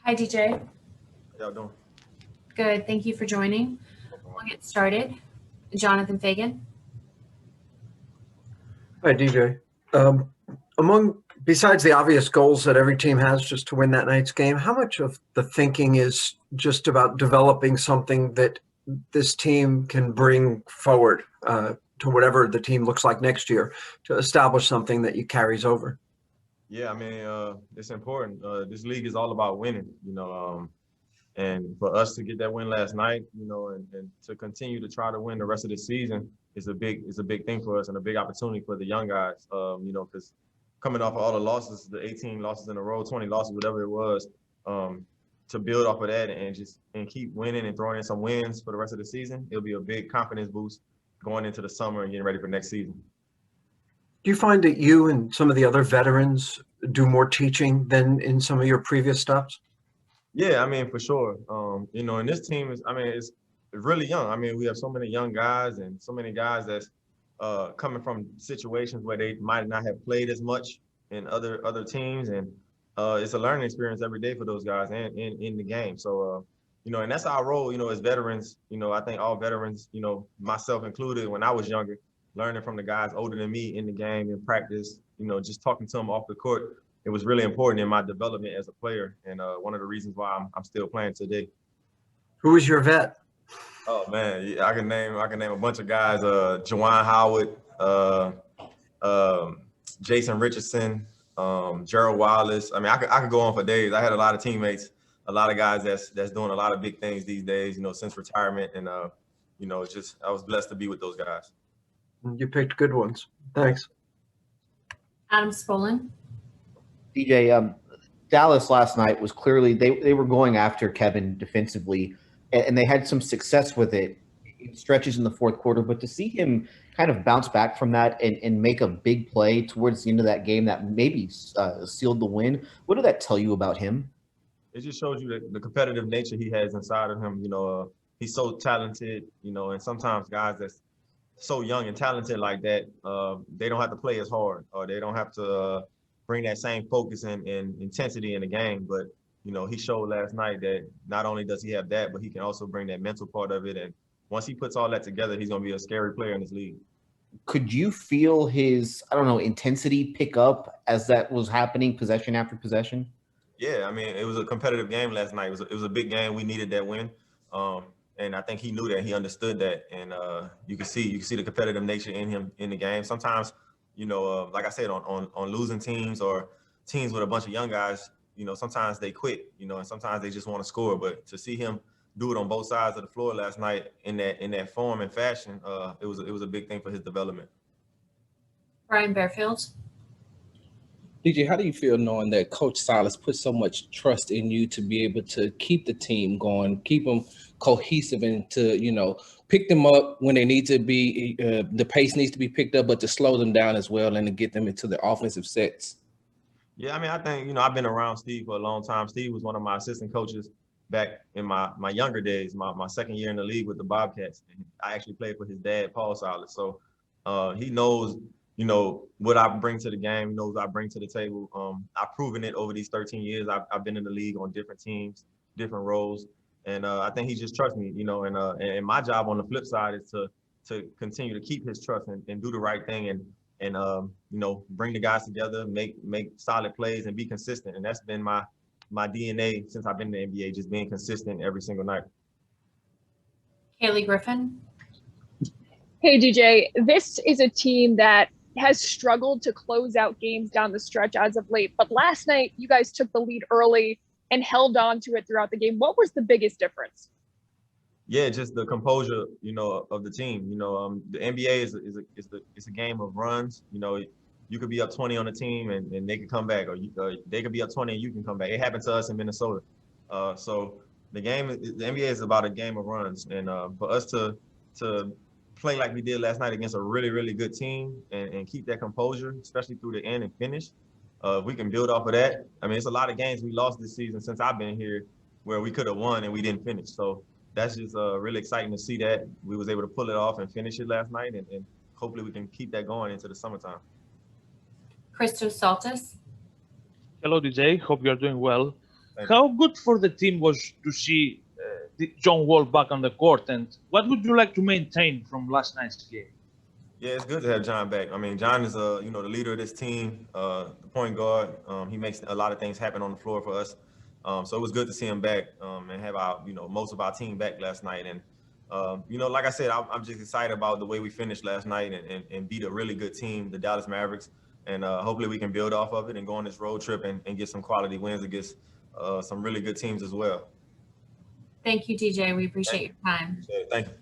Hi, DJ. How y'all doing? Good. Thank you for joining. We'll get started. Jonathan Fagan. Hi, DJ. Besides the obvious goals that every team has just to win that night's game, how much of the thinking is just about developing something that this team can bring forward to whatever the team looks like next year, to establish something that you carries over? Yeah, I mean, it's important. This league is all about winning, and for us to get that win last night, and to continue to try to win the rest of the season is a big thing for us and a big opportunity for the young guys. Because coming off of all the losses, the 18 losses in a row, 20 losses, whatever it was, to build off of that and keep winning and throwing in some wins for the rest of the season, it'll be a big confidence boost going into the summer and getting ready for next season. Do you find that you and some of the other veterans do more teaching than in some of your previous stops? Yeah, I mean, for sure. And this team it's really young. I mean, we have so many young guys and so many guys that's coming from situations where they might not have played as much in other teams, and it's a learning experience every day for those guys and in the game. So, and that's our role, as veterans. I think all veterans, myself included, when I was younger, learning from the guys older than me in the game in practice, just talking to them off the court. It was really important in my development as a player, and one of the reasons why I'm still playing today. Who is your vet? Oh man, yeah, I can name a bunch of guys. Juwan Howard, Jason Richardson, Gerald Wallace. I mean, I could go on for days. I had a lot of teammates, a lot of guys that's doing a lot of big things these days. Since retirement, and I was blessed to be with those guys. You picked good ones. Thanks. Adam Spolin. DJ, Dallas last night was clearly they were going after Kevin defensively, and they had some success with it in stretches in the fourth quarter. But to see him kind of bounce back from that and make a big play towards the end of that game that maybe sealed the win, what did that tell you about him? It just shows you the competitive nature he has inside of him. He's so talented, and sometimes guys that's so young and talented like that, they don't have to play as hard, or they don't have to bring that same focus and intensity in the game. But, he showed last night that not only does he have that, but he can also bring that mental part of it. And once he puts all that together, he's going to be a scary player in this league. Could you feel his, intensity pick up as that was happening possession after possession? Yeah, I mean, it was a competitive game last night. It was a big game. We needed that win. And I think he knew that, he understood that. And you can see the competitive nature in him in the game. Sometimes, like I said, on losing teams or teams with a bunch of young guys, sometimes they quit, and sometimes they just want to score. But to see him do it on both sides of the floor last night in that form and fashion, it was a big thing for his development. Brian Bearfield. DJ, how do you feel knowing that Coach Silas put so much trust in you to be able to keep the team going, keep them cohesive, and to, pick them up when they need to be, the pace needs to be picked up, but to slow them down as well and to get them into the offensive sets? Yeah, I mean, I think, I've been around Steve for a long time. Steve was one of my assistant coaches back in my younger days, my second year in the league with the Bobcats. And I actually played for his dad, Paul Silas. So he knows, what I bring to the game, he knows what I bring to the table. I've proven it over these 13 years. I've been in the league on different teams, different roles. And I think he just trusts me, and my job on the flip side is to continue to keep his trust and do the right thing and bring the guys together, make solid plays and be consistent. And that's been my DNA since I've been in the NBA, just being consistent every single night. Kaylee Griffin. Hey, DJ, this is a team that has struggled to close out games down the stretch as of late. But last night, you guys took the lead early and held on to it throughout the game. What was the biggest difference? Yeah, just the composure, of the team. The NBA is a game of runs. You could be up 20 on the team and they could come back, or they could be up 20 and you can come back. It happened to us in Minnesota. So the NBA is about a game of runs, and for us to play like we did last night against a really, really good team and keep that composure, especially through the end and finish. If we can build off of that, I mean, it's a lot of games we lost this season since I've been here where we could have won and we didn't finish. So that's just really exciting to see that we was able to pull it off and finish it last night, and hopefully we can keep that going into the summertime. Christos Saltis. Hello, DJ. Hope you are doing well. How good for the team was to see John Wall back on the court, and what would you like to maintain from last night's game? Yeah, it's good to have John back. I mean, John is the leader of this team, the point guard. He makes a lot of things happen on the floor for us. So it was good to see him back and have our most of our team back last night. And like I said, I'm just excited about the way we finished last night and beat a really good team, the Dallas Mavericks. And hopefully we can build off of it and go on this road trip and get some quality wins against some really good teams as well. Thank you, DJ. We appreciate your time. Thank you.